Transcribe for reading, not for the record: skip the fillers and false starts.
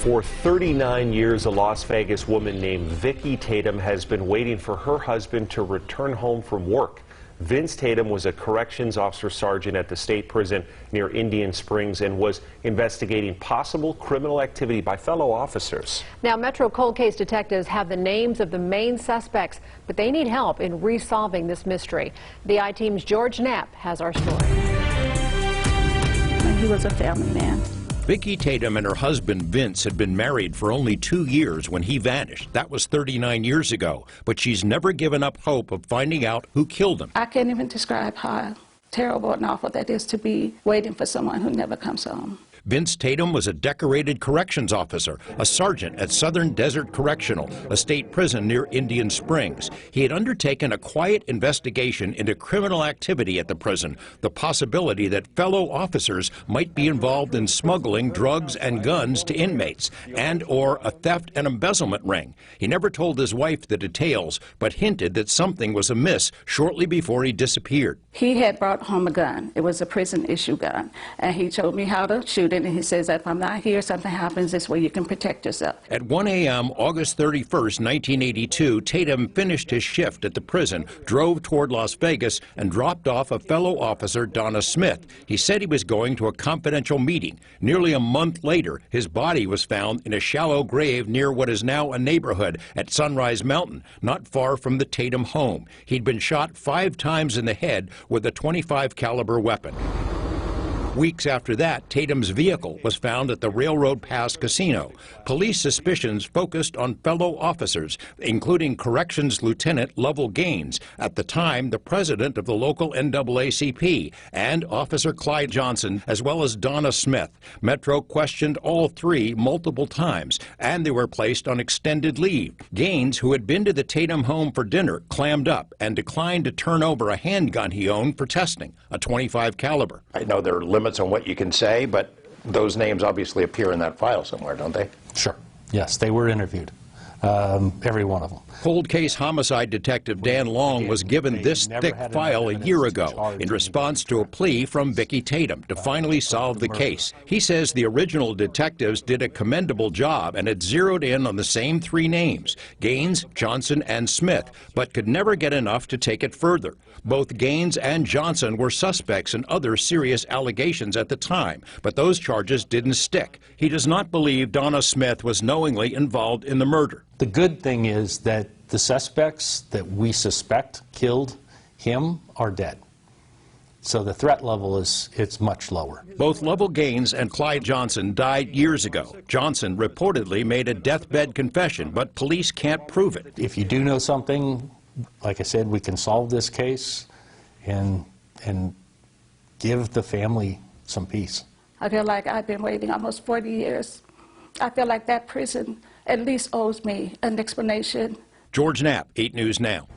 For 39 years, a Las Vegas woman named Vicki Tatum has been waiting for her husband to return home from work. Vince Tatum was a corrections officer sergeant at the state prison near Indian Springs and was investigating possible criminal activity by fellow officers. Now, Metro cold case detectives have the names of the main suspects, but they need help in resolving this mystery. The I-Team's George Knapp has our story. He was a family man. Vicki Tatum and her husband Vince had been married for only 2 years when he vanished. That was 39 years ago. But she's never given up hope of finding out who killed him. I can't even describe how terrible and awful that is to be waiting for someone who never comes home. Vince Tatum was a decorated corrections officer, a sergeant at Southern Desert Correctional, a state prison near Indian Springs. He had undertaken a quiet investigation into criminal activity at the prison, the possibility that fellow officers might be involved in smuggling drugs and guns to inmates, and/or a theft and embezzlement ring. He never told his wife the details, but hinted that something was amiss shortly before he disappeared. He had brought home a gun. It was a prison-issue gun, and he showed me how to shoot it. And he says, if I'm not here, something happens, this way you can protect yourself. At 1 a.m., August 31st, 1982, Tatum finished his shift at the prison, drove toward Las Vegas, and dropped off a fellow officer, Donna Smith. He said he was going to a confidential meeting. Nearly a month later, his body was found in a shallow grave near what is now a neighborhood at Sunrise Mountain, not far from the Tatum home. He'd been shot 5 times in the head with a .25 caliber weapon. Weeks after that, Tatum's vehicle was found at the Railroad Pass Casino. Police suspicions focused on fellow officers, including Corrections Lieutenant Lovell Gaines, at the time the president of the local NAACP, and Officer Clyde Johnson, as well as Donna Smith. Metro questioned all 3 multiple times, and they were placed on extended leave. Gaines, who had been to the Tatum home for dinner, clammed up and declined to turn over a handgun he owned for testing, a .25 caliber. I know there are limits on what you can say, but those names obviously appear in that file somewhere, don't they? Sure. Yes, they were interviewed. Every one of them. Cold case homicide detective Dan Long was given this thick file a year ago in response to a plea from Vicki Tatum to finally solve the case. He says the original detectives did a commendable job and had zeroed in on the same 3 names, Gaines, Johnson, and Smith, but could never get enough to take it further. Both Gaines and Johnson were suspects in other serious allegations at the time, but those charges didn't stick. He does not believe Donna Smith was knowingly involved in the murder. The good thing is that the suspects that we suspect killed him are dead. So the threat level it's much lower. Both Lovell Gaines and Clyde Johnson died years ago. Johnson reportedly made a deathbed confession, but police can't prove it. If you do know something, like I said, we can solve this case and give the family some peace. I feel like I've been waiting almost 40 years. I feel like that prison at least owes me an explanation. George Knapp, 8 News Now.